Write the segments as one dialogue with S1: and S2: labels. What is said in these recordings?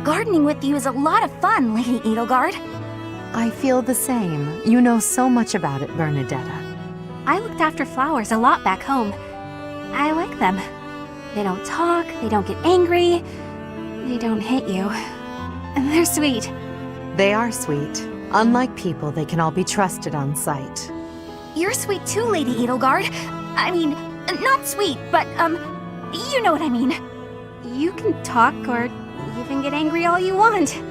S1: Gardening with you is a lot of fun, Lady Edelgard.
S2: I feel the same. You know so much about it, Bernadetta.
S1: I looked after flowers a lot back home. I like them. They don't talk, they don't get angry, they don't hit you. And they're sweet.
S2: They are sweet. Unlike people, they can all be trusted on sight.
S1: You're sweet too, Lady Edelgard. I mean, not sweet, but, you know what I mean. You can talk or even get angry all you want.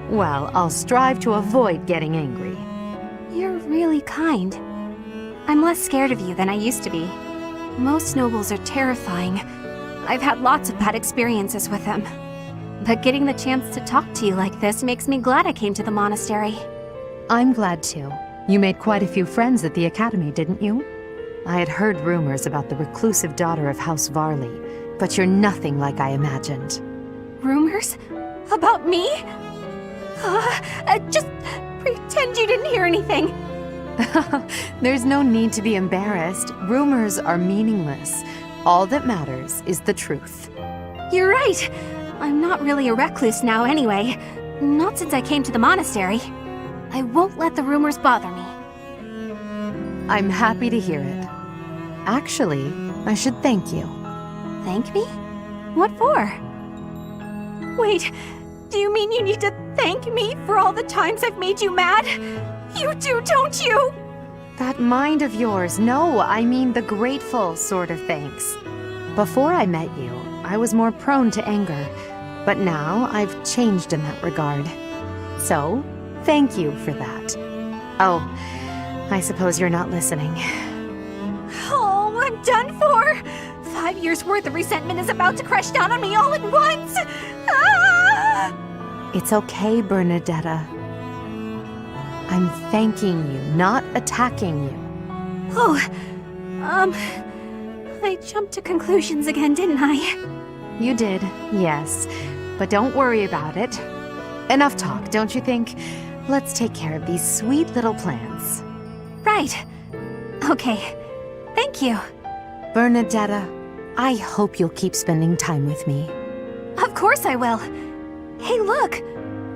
S2: Well, I'll strive to avoid getting angry.
S1: You're really kind. I'm less scared of you than I used to be. Most nobles are terrifying. I've had lots of bad experiences with them. But getting the chance to talk to you like this makes me glad I came to the monastery.
S2: I'm glad too. You made quite a few friends at the academy, didn't you? I had heard rumors about the reclusive daughter of House Varley, but you're nothing like I imagined.
S1: Rumors? About me? Just pretend you didn't hear anything.
S2: There's no need to be embarrassed. Rumors are meaningless. All that matters is the truth.
S1: You're right. I'm not really a recluse now anyway. Not since I came to the monastery. I won't let the rumors bother me.
S2: I'm happy to hear it. Actually, I should thank you.
S1: Thank me? What for? Wait, do you mean you need to thank me for all the times I've made you mad? You do, don't you?
S2: That mind of yours, no, I mean the grateful sort of thanks. Before I met you, I was more prone to anger, but now I've changed in that regard. So, thank you for that. Oh, I suppose you're not listening.
S1: Oh, I'm done for! 5 years' worth of resentment is about to crash down on me all at once! Ah!
S2: It's okay, Bernadetta. I'm thanking you, not attacking you.
S1: Oh, I jumped to conclusions again, didn't I?
S2: You did, yes. But don't worry about it. Enough talk, don't you think? Let's take care of these sweet little plants.
S1: Right. Okay. Thank you.
S2: Bernadetta, I hope you'll keep spending time with me.
S1: Of course I will. Hey, look!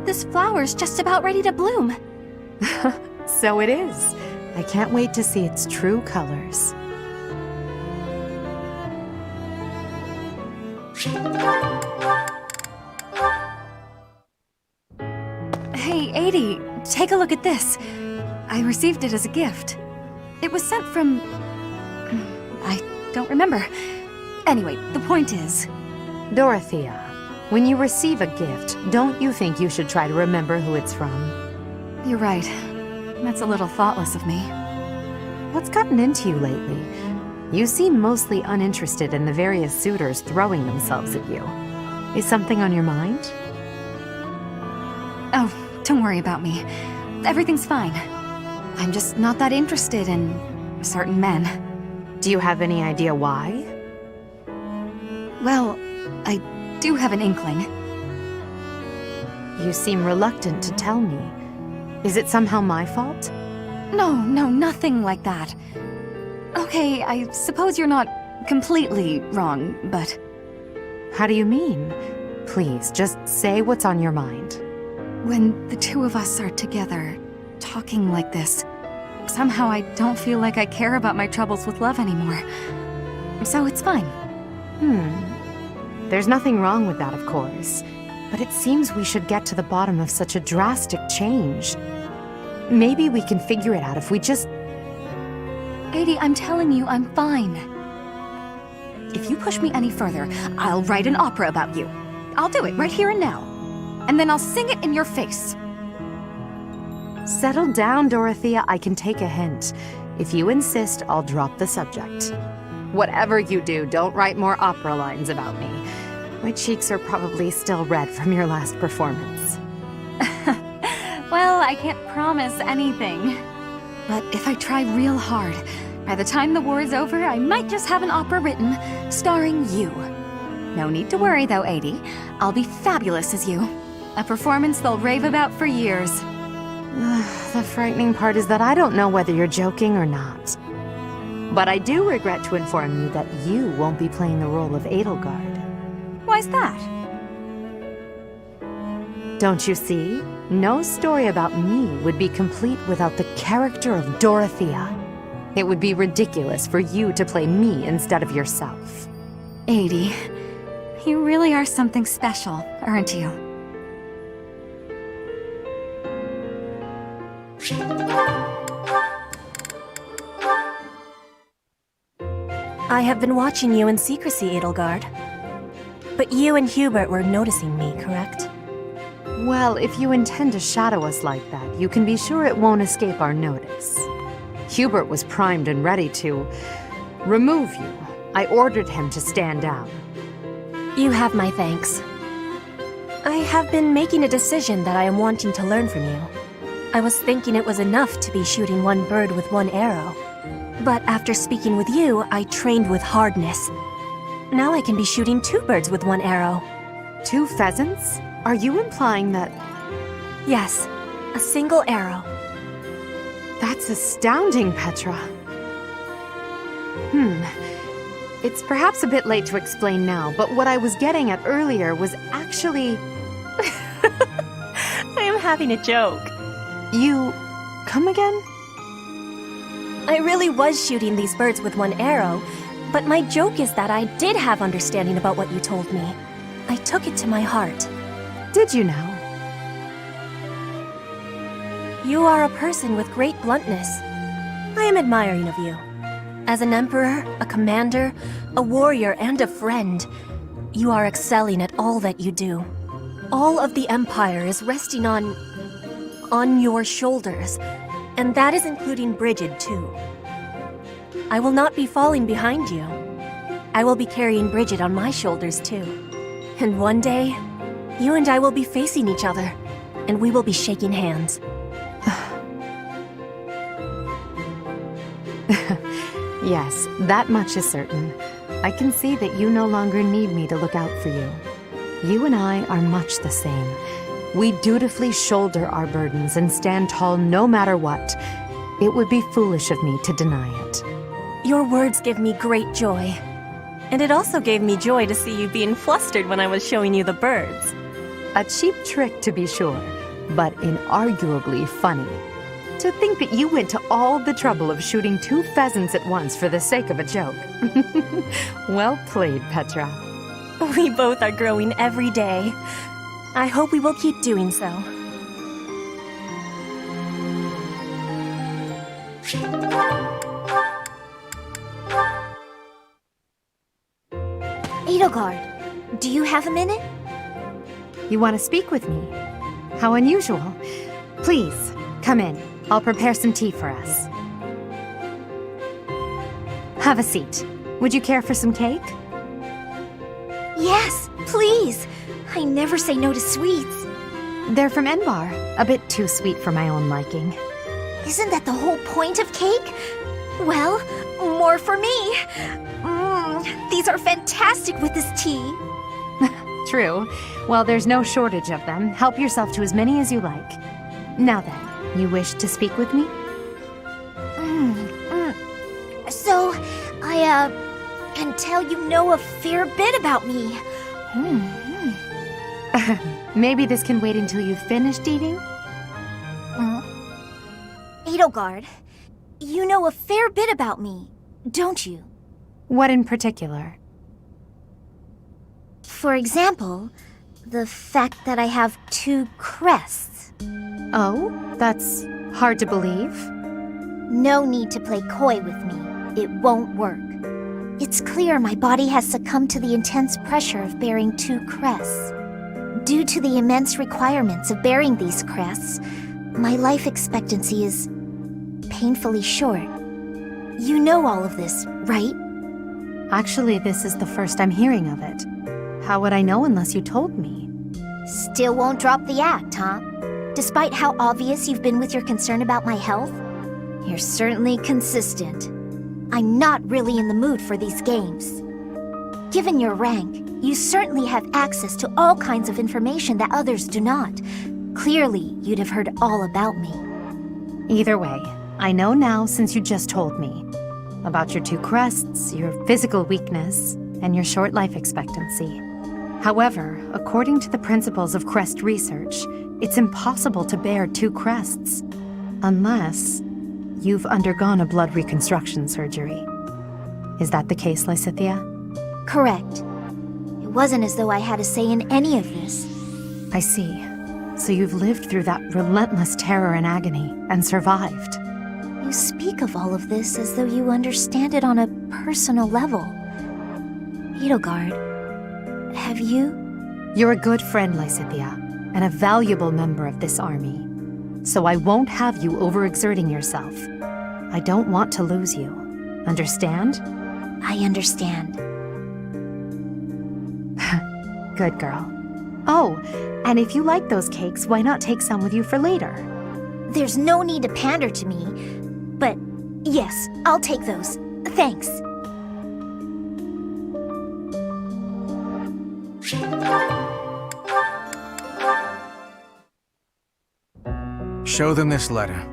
S1: This flower's just about ready to bloom.
S2: So it is. I can't wait to see its true colors.
S1: Hey, Edie, take a look at this. I received it as a gift. It was sent from... I don't remember. Anyway, the point is...
S2: Dorothea, when you receive a gift, don't you think you should try to remember who it's from?
S1: You're right. That's a little thoughtless of me.
S2: What's gotten into you lately? You seem mostly uninterested in the various suitors throwing themselves at you. Is something on your mind?
S1: Oh, don't worry about me. Everything's fine. I'm just not that interested in certain men.
S2: Do you have any idea why?
S1: Well, I do have an inkling.
S2: You seem reluctant to tell me. Is it somehow my fault?
S1: No, nothing like that. Okay, I suppose you're not completely wrong, but...
S2: How do you mean? Please, just say what's on your mind.
S1: When the two of us are together, talking like this, somehow I don't feel like I care about my troubles with love anymore. So it's fine.
S2: There's nothing wrong with that, of course. But it seems we should get to the bottom of such a drastic change. Maybe we can figure it out if we just...
S1: Edie, I'm telling you, I'm fine. If you push me any further, I'll write an opera about you. I'll do it right here and now. And then I'll sing it in your face.
S2: Settle down, Dorothea. I can take a hint. If you insist, I'll drop the subject. Whatever you do, don't write more opera lines about me. My cheeks are probably still red from your last performance.
S1: Well, I can't promise anything. But if I try real hard, by the time the war is over, I might just have an opera written, starring you. No need to worry though, Edie. I'll be fabulous as you. A performance they'll rave about for years.
S2: The frightening part is that I don't know whether you're joking or not. But I do regret to inform you that you won't be playing the role of Edelgard.
S1: Why's that?
S2: Don't you see? No story about me would be complete without the character of Dorothea. It would be ridiculous for you to play me instead of yourself.
S1: Edie, you really are something special, aren't you?
S3: I have been watching you in secrecy, Edelgard. But you and Hubert were noticing me, correct?
S2: Well, if you intend to shadow us like that, you can be sure it won't escape our notice. Hubert was primed and ready to remove you. I ordered him to stand down.
S3: You have my thanks. I have been making a decision that I am wanting to learn from you. I was thinking it was enough to be shooting one bird with one arrow. But after speaking with you, I trained with hardness. Now I can be shooting 2 birds with 1 arrow.
S2: 2 pheasants? Are you implying that...
S3: Yes, a single arrow.
S2: That's astounding, Petra. It's perhaps a bit late to explain now, but what I was getting at earlier was actually...
S3: I am having a joke.
S2: You... come again?
S3: I really was shooting these birds with 1 arrow, but my joke is that I did have understanding about what you told me. I took it to my heart.
S2: Did you know?
S3: You are a person with great bluntness. I am admiring of you. As an emperor, a commander, a warrior, and a friend, you are excelling at all that you do. All of the Empire is resting on your shoulders, and that is including Brigid, too. I will not be falling behind you. I will be carrying Brigid on my shoulders, too. And one day, you and I will be facing each other, and we will be shaking hands.
S2: Yes, that much is certain. I can see that you no longer need me to look out for you. You and I are much the same. We dutifully shoulder our burdens and stand tall no matter what. It would be foolish of me to deny it.
S3: Your words give me great joy. And it also gave me joy to see you being flustered when I was showing you the birds.
S2: A cheap trick, to be sure, but inarguably funny. To think that you went to all the trouble of shooting 2 pheasants at once for the sake of a joke. Well played, Petra.
S3: We both are growing every day. I hope we will keep doing so.
S4: Edelgard, do you have a minute?
S2: You want to speak with me? How unusual. Please, come in. I'll prepare some tea for us. Have a seat. Would you care for some cake?
S4: Yes, please. I never say no to sweets.
S2: They're from Enbar. A bit too sweet for my own liking.
S4: Isn't that the whole point of cake? Well, more for me. These are fantastic with this tea.
S2: True. Well, there's no shortage of them. Help yourself to as many as you like. Now then, you wish to speak with me?
S4: So, I can tell you know a fair bit about me.
S2: Maybe this can wait until you've finished eating?
S4: Edelgard, you know a fair bit about me, don't you?
S2: What in particular?
S4: For example, the fact that I have 2 crests.
S2: Oh, that's hard to believe.
S4: No need to play coy with me. It won't work. It's clear my body has succumbed to the intense pressure of bearing 2 crests. Due to the immense requirements of bearing these crests, my life expectancy is painfully short. You know all of this, right?
S2: Actually, this is the first I'm hearing of it. How would I know unless you told me?
S4: Still won't drop the act, huh? Despite how obvious you've been with your concern about my health, you're certainly consistent. I'm not really in the mood for these games. Given your rank, you certainly have access to all kinds of information that others do not. Clearly, you'd have heard all about me.
S2: Either way, I know now since you just told me. About your 2 crests, your physical weakness, and your short life expectancy. However, according to the principles of crest research, it's impossible to bear two crests. Unless you've undergone a blood reconstruction surgery. Is that the case, Lysithea?
S4: Correct. It wasn't as though I had a say in any of this.
S2: I see. So you've lived through that relentless terror and agony, and survived.
S4: You speak of all of this as though you understand it on a personal level. Edelgard, have you?
S2: You're a good friend, Lysithea, and a valuable member of this army. So I won't have you overexerting yourself. I don't want to lose you. Understand?
S4: I understand.
S2: Good girl. Oh, and if you like those cakes, why not take some with you for later?
S4: There's no need to pander to me, but yes, I'll take those. Thanks.
S5: Show them this letter.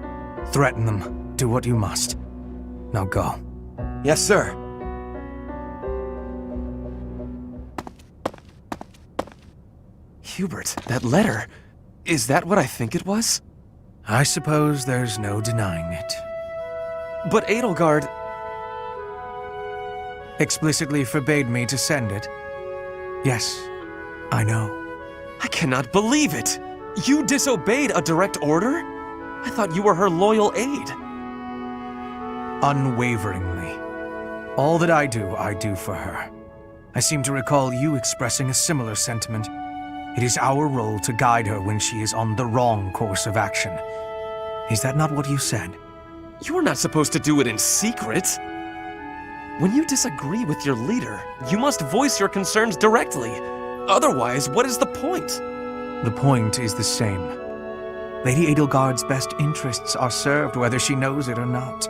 S5: Threaten them. Do what you must. Now go.
S6: Yes, sir. Hubert, that letter. Is that what I think it was?
S5: I suppose there's no denying it.
S6: But Edelgard...
S5: Explicitly forbade me to send it. Yes, I know.
S6: I cannot believe it! You disobeyed a direct order? I thought you were her loyal aide.
S5: Unwaveringly. All that I do for her. I seem to recall you expressing a similar sentiment. It is our role to guide her when she is on the wrong course of action. Is that not what you said?
S6: You are not supposed to do it in secret. When you disagree with your leader, you must voice your concerns directly. Otherwise, what is the point?
S5: The point is the same. Lady Edelgard's best interests are served whether she knows it or not.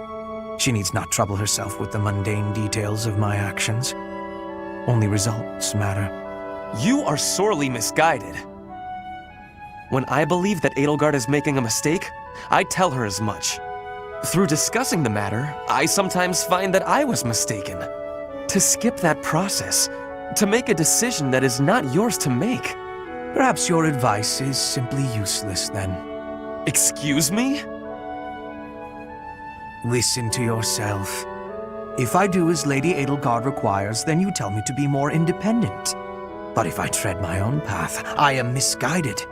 S5: She needs not trouble herself with the mundane details of my actions. Only results matter.
S6: You are sorely misguided. When I believe that Edelgard is making a mistake, I tell her as much. Through discussing the matter, I sometimes find that I was mistaken. To skip that process, to make a decision that is not yours to make.
S5: Perhaps your advice is simply useless then.
S6: Excuse me?
S5: Listen to yourself. If I do as Lady Edelgard requires, then you tell me to be more independent. But if I tread my own path, I am misguided.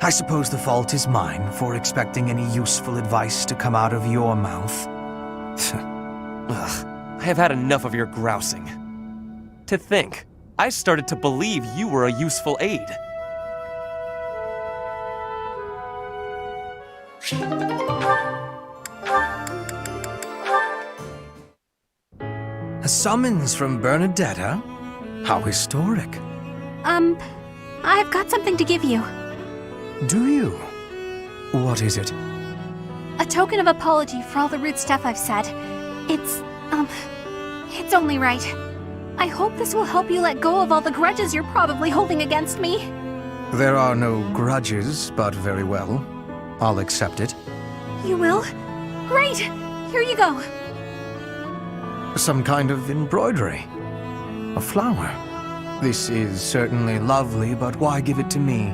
S5: I suppose the fault is mine for expecting any useful advice to come out of your mouth.
S6: Ugh, I have had enough of your grousing. To think, I started to believe you were a useful aide.
S5: A summons from Bernadetta? How historic.
S1: I've got something to give you.
S5: Do you? What is it?
S1: A token of apology for all the rude stuff I've said. It's only right. I hope this will help you let go of all the grudges you're probably holding against me.
S5: There are no grudges, but very well. I'll accept it.
S1: You will? Great! Here you go.
S5: Some kind of embroidery. A flower. This is certainly lovely, but why give it to me?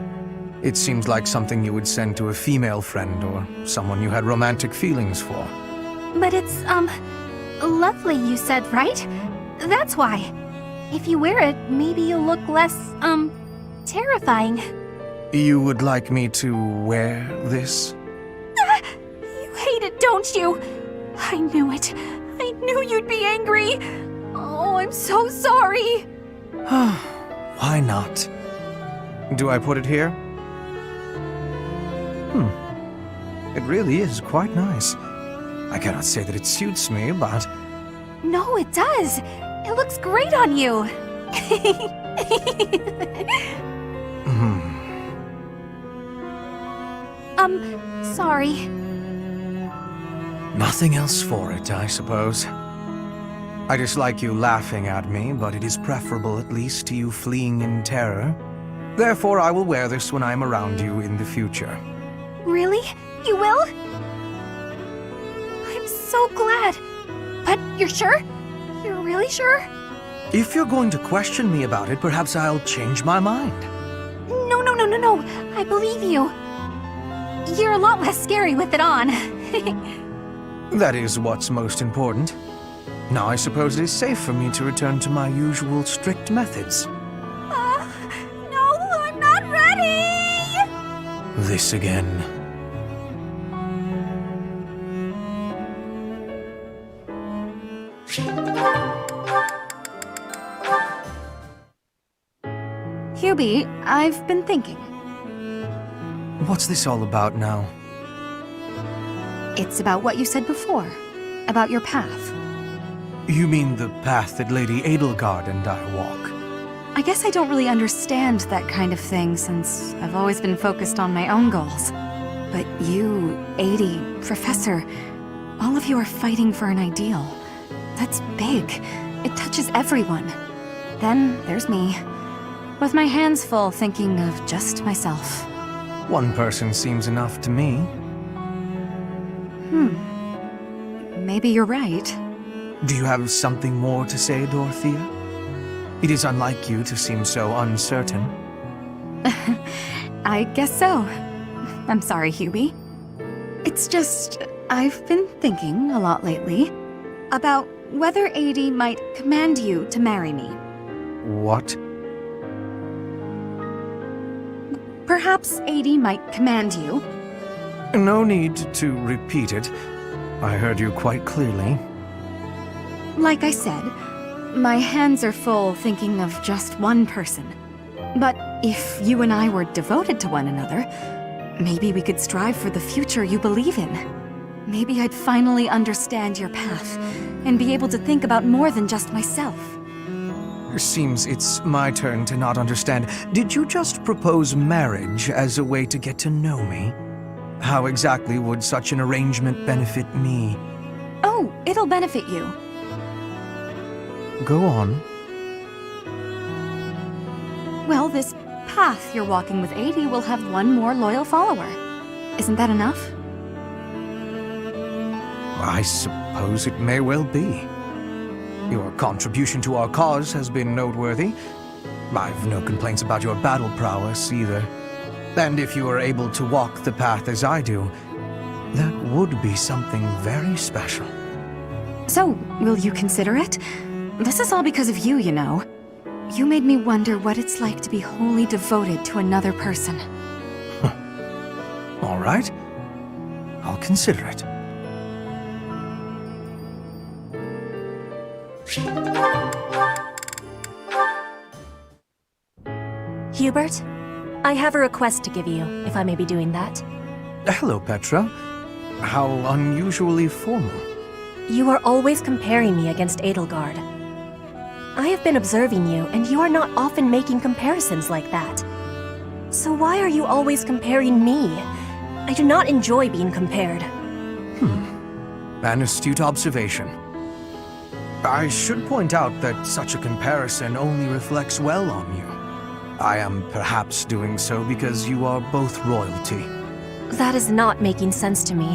S5: It seems like something you would send to a female friend or someone you had romantic feelings for.
S1: But it's, lovely, you said, right? That's why. If you wear it, maybe you'll look less, terrifying.
S5: You would like me to wear this?
S1: You hate it, don't you? I knew it. I knew you'd be angry. Oh, I'm so sorry.
S5: Why not? Do I put it here? It really is quite nice. I cannot say that it suits me, but...
S1: No, it does. It looks great on you. Sorry.
S5: Nothing else for it, I suppose. I dislike you laughing at me, but it is preferable at least to you fleeing in terror. Therefore, I will wear this when I am around you in the future.
S1: Really? You will? I'm so glad. But you're sure? You're really sure?
S5: If you're going to question me about it, perhaps I'll change my mind.
S1: No. I believe you. You're a lot less scary with it on.
S5: That is what's most important. Now I suppose it is safe for me to return to my usual strict methods.
S1: No, I'm not ready!
S5: This again.
S1: Hubie, I've been thinking.
S5: What's this all about now?
S1: It's about what you said before. About your path.
S5: You mean the path that Lady Edelgard and I walk?
S1: I guess I don't really understand that kind of thing since I've always been focused on my own goals. But you, Adie, Professor, all of you are fighting for an ideal. That's big. It touches everyone. Then there's me, with my hands full thinking of just myself.
S5: One person seems enough to me.
S1: Maybe you're right.
S5: Do you have something more to say, Dorothea? It is unlike you to seem so uncertain.
S1: I guess so. I'm sorry, Hubie. It's just, I've been thinking a lot lately about whether Adie might command you to marry me.
S5: What?
S1: Perhaps Adie might command you.
S5: No need to repeat it. I heard you quite clearly.
S1: Like I said, my hands are full thinking of just one person. But if you and I were devoted to one another, maybe we could strive for the future you believe in. Maybe I'd finally understand your path and be able to think about more than just myself.
S5: Seems it's my turn to not understand. Did you just propose marriage as a way to get to know me? How exactly would such an arrangement benefit me?
S1: Oh, it'll benefit you.
S5: Go on.
S1: Well, this path you're walking with Adie will have one more loyal follower. Isn't that enough?
S5: I suppose it may well be. Your contribution to our cause has been noteworthy. I've no complaints about your battle prowess either. And if you are able to walk the path as I do, that would be something very special.
S1: So, will you consider it? This is all because of you, you know. You made me wonder what it's like to be wholly devoted to another person.
S5: All right. I'll consider it.
S3: Hubert, I have a request to give you, if I may be doing that.
S5: Hello, Petra. How unusually formal.
S3: You are always comparing me against Edelgard. I have been observing you, and you are not often making comparisons like that. So why are you always comparing me? I do not enjoy being compared.
S5: An astute observation. I should point out that such a comparison only reflects well on you. I am perhaps doing so because you are both royalty.
S3: That is not making sense to me.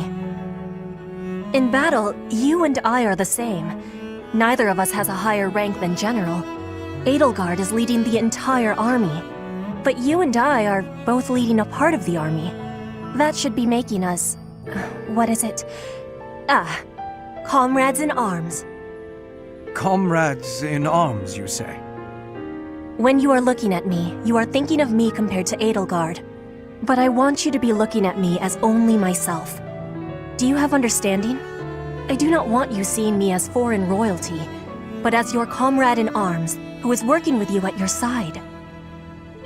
S3: In battle, you and I are the same. Neither of us has a higher rank than general. Edelgard is leading the entire army. But you and I are both leading a part of the army. That should be making us... what is it? Comrades in arms.
S5: Comrades in arms, you say?
S3: When you are looking at me, you are thinking of me compared to Edelgard. But I want you to be looking at me as only myself. Do you have understanding? I do not want you seeing me as foreign royalty, but as your comrade in arms, who is working with you at your side.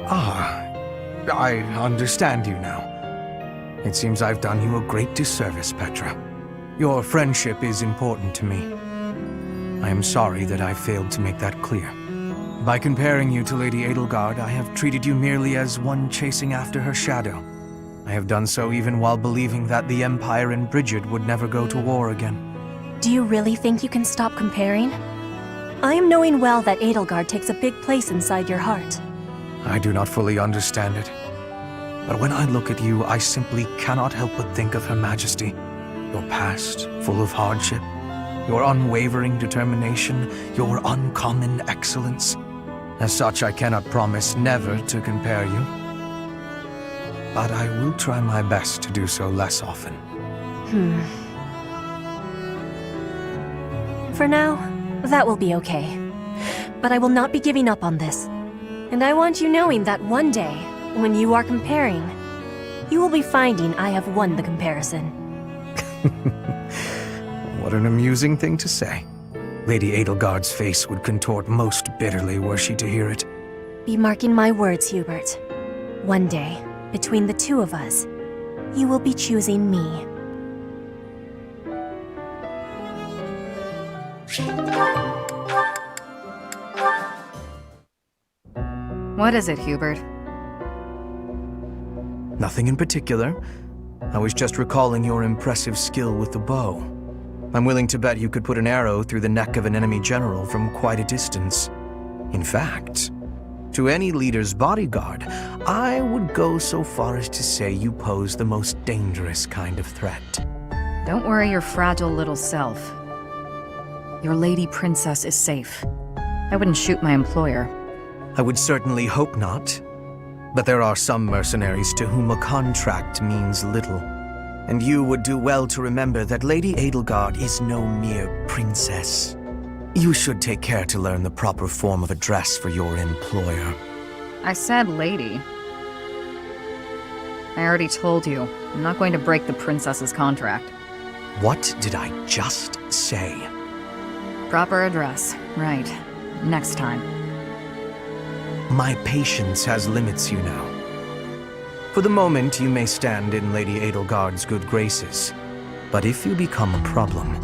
S5: I understand you now. It seems I've done you a great disservice, Petra. Your friendship is important to me. I am sorry that I failed to make that clear. By comparing you to Lady Edelgard, I have treated you merely as one chasing after her shadow. I have done so even while believing that the Empire and Bridget would never go to war again.
S3: Do you really think you can stop comparing? I am knowing well that Edelgard takes a big place inside your heart.
S5: I do not fully understand it. But when I look at you, I simply cannot help but think of Her Majesty. Your past, full of hardship. your unwavering determination, your uncommon excellence. As such, I cannot promise never to compare you. But I will try my best to do so less often.
S3: For now, that will be okay. But I will not be giving up on this. And I want you knowing that one day, when you are comparing, you will be finding I have won the comparison.
S5: What an amusing thing to say. Lady Edelgard's face would contort most bitterly were she to hear it.
S3: Be marking my words, Hubert. One day, between the two of us, you will be choosing me.
S2: What is it, Hubert?
S5: Nothing in particular. I was just recalling your impressive skill with the bow. I'm willing to bet you could put an arrow through the neck of an enemy general from quite a distance. In fact, to any leader's bodyguard, I would go so far as to say you pose the most dangerous kind of threat.
S2: Don't worry your fragile little self. Your lady princess is safe. I wouldn't shoot my employer.
S5: I would certainly hope not. But there are some mercenaries to whom a contract means little. And you would do well to remember that Lady Edelgard is no mere princess. You should take care to learn the proper form of address for your employer.
S2: I said lady. I already told you, I'm not going to break the princess's contract.
S5: What did I just say?
S2: Proper address. Right. Next time.
S5: My patience has limits, you know. For the moment, you may stand in Lady Edelgard's good graces. But if you become a problem,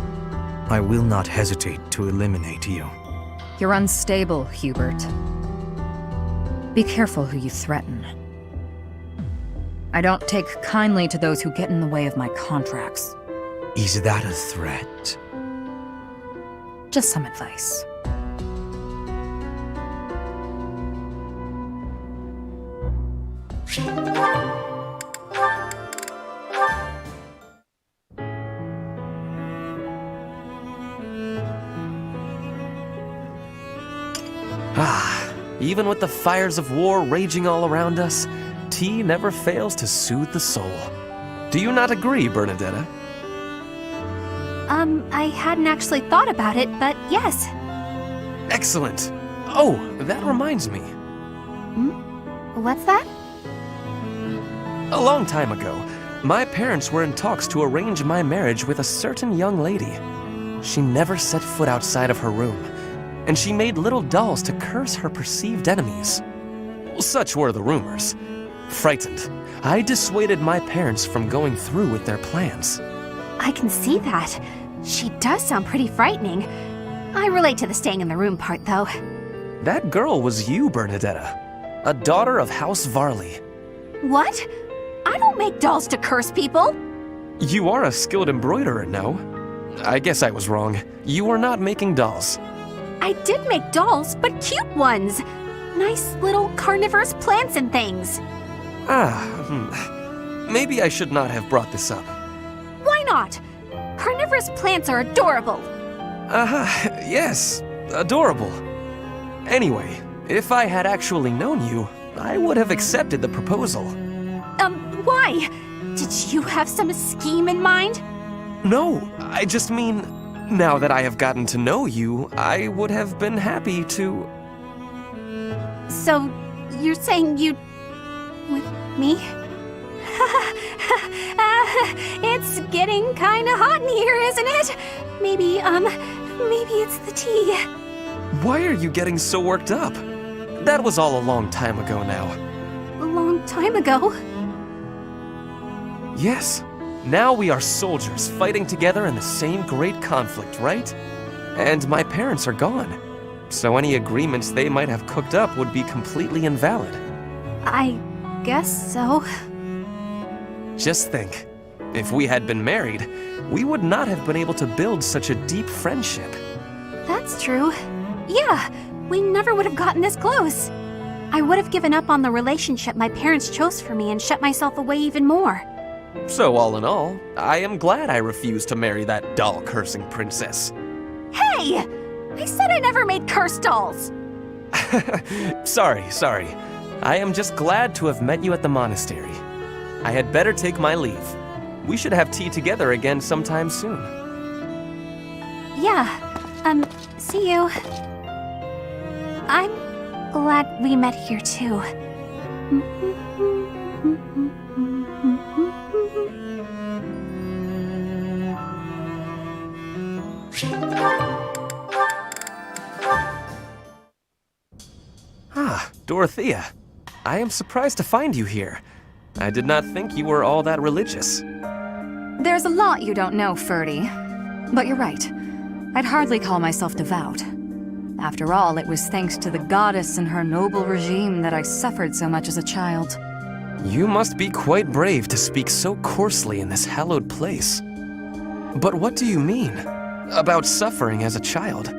S5: I will not hesitate to eliminate you.
S2: You're unstable, Hubert. Be careful who you threaten. I don't take kindly to those who get in the way of my contracts.
S5: Is that a threat?
S2: Just some advice.
S6: Even with the fires of war raging all around us, tea never fails to soothe the soul. Do you not agree, Bernadetta?
S3: I hadn't actually thought about it, but yes.
S6: Excellent. Oh, that reminds me.
S3: What's that?
S6: A long time ago, my parents were in talks to arrange my marriage with a certain young lady. She never set foot outside of her room, and she made little dolls to curse her perceived enemies. Such were the rumors. Frightened, I dissuaded my parents from going through with their plans.
S7: I can see that. She does sound pretty frightening. I relate to the staying in the room part, though.
S6: That girl was you, Bernadetta, a daughter of House Varley.
S7: What? I don't make dolls to curse people!
S6: You are a skilled embroiderer, no? I guess I was wrong. You are not making dolls.
S7: I did make dolls, but cute ones! Nice little carnivorous plants and things.
S6: Maybe I should not have brought this up.
S7: Why not? Carnivorous plants are adorable.
S6: Yes, adorable. Anyway, if I had actually known you, I would have accepted the proposal.
S7: Why? Did you have some scheme in mind?
S6: No, I just mean, now that I have gotten to know you, I would have been happy to...
S7: So, you're saying you'd... with me? It's getting kinda hot in here, isn't it? Maybe it's the tea.
S6: Why are you getting so worked up? That was all a long time ago now.
S7: A long time ago?
S6: Yes. Now we are soldiers fighting together in the same great conflict, right? And my parents are gone. So any agreements they might have cooked up would be completely invalid.
S7: I guess so.
S6: Just think, if we had been married, we would not have been able to build such a deep friendship.
S7: That's true. Yeah, we never would have gotten this close. I would have given up on the relationship my parents chose for me and shut myself away even more.
S6: So all in all, I am glad I refused to marry that doll-cursing princess.
S7: lie! I said I never made curse dolls!
S6: Sorry. I am just glad to have met you at the monastery. I had better take my leave. We should have tea together again sometime soon.
S7: Yeah, see you. I'm glad we met here too.
S6: Ah, Dorothea. I am surprised to find you here. I did not think you were all that religious.
S1: There's a lot you don't know, Ferdy. But you're right. I'd hardly call myself devout. After all, it was thanks to the goddess and her noble regime that I suffered so much as a child.
S6: You must be quite brave to speak so coarsely in this hallowed place. But what do you mean? About suffering as a child?
S1: Do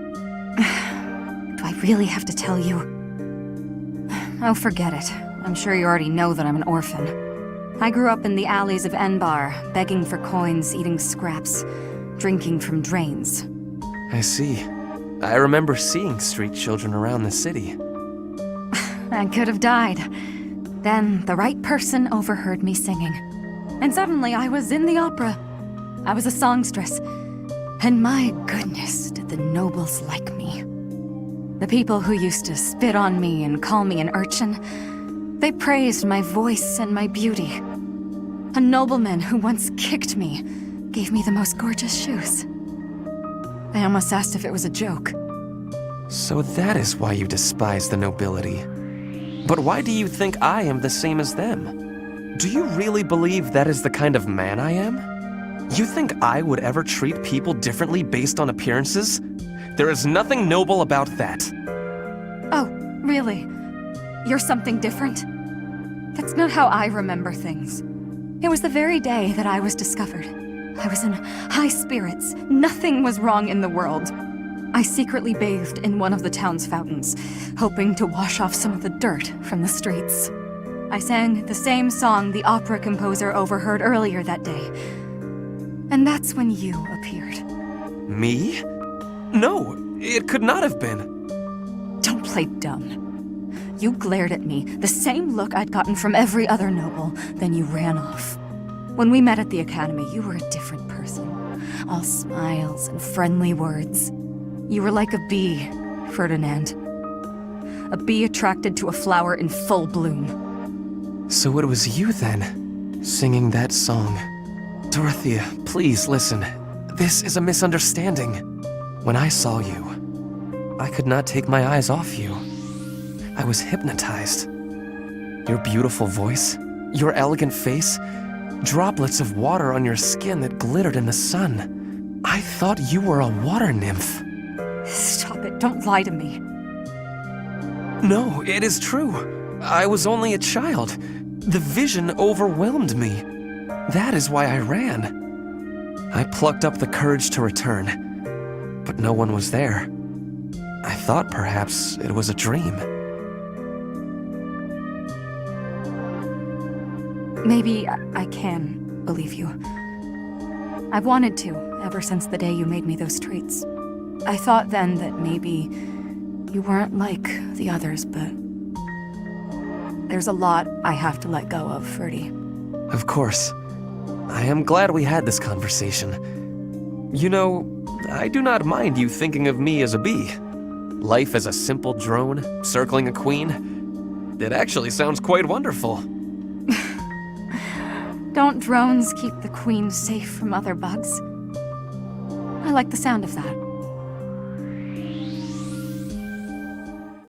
S1: I really have to tell you? Oh, forget it. I'm sure you already know that I'm an orphan. I grew up in the alleys of Enbar, begging for coins, eating scraps, drinking from drains.
S6: I see. I remember seeing street children around the city.
S1: I could have died. Then the right person overheard me singing. And suddenly I was in the opera. I was a songstress. And my goodness, did the nobles like me. The people who used to spit on me and call me an urchin, they praised my voice and my beauty. A nobleman who once kicked me gave me the most gorgeous shoes. I almost asked if it was a joke.
S6: So that is why you despise the nobility. But why do you think I am the same as them? Do you really believe that is the kind of man I am? You think I would ever treat people differently based on appearances? There is nothing noble about that.
S1: Oh, really? You're something different? That's not how I remember things. It was the very day that I was discovered. I was in high spirits. Nothing was wrong in the world. I secretly bathed in one of the town's fountains, hoping to wash off some of the dirt from the streets. I sang the same song the opera composer overheard earlier that day. And that's when you appeared.
S6: Me? No, it could not have been.
S1: Don't play dumb. You glared at me, the same look I'd gotten from every other noble, then you ran off. When we met at the academy, you were a different person. All smiles and friendly words. You were like a bee, Ferdinand. A bee attracted to a flower in full bloom.
S6: So it was you then, singing that song. Dorothea, please listen. This is a misunderstanding. When I saw you, I could not take my eyes off you. I was hypnotized. Your beautiful voice, your elegant face, droplets of water on your skin that glittered in the sun. I thought you were a water nymph.
S1: Stop it, don't lie to me.
S6: No, it is true. I was only a child. The vision overwhelmed me. That is why I ran. I plucked up the courage to return, but no one was there. I thought perhaps it was a dream.
S1: Maybe I can believe you. I've wanted to, ever since the day you made me those treats. I thought then that maybe you weren't like the others, but there's a lot I have to let go of, Ferdy.
S6: Of course. I am glad we had this conversation. You know, I do not mind you thinking of me as a bee. Life as a simple drone, circling a queen. It actually sounds quite wonderful.
S1: Don't drones keep the queen safe from other bugs? I like the sound of that.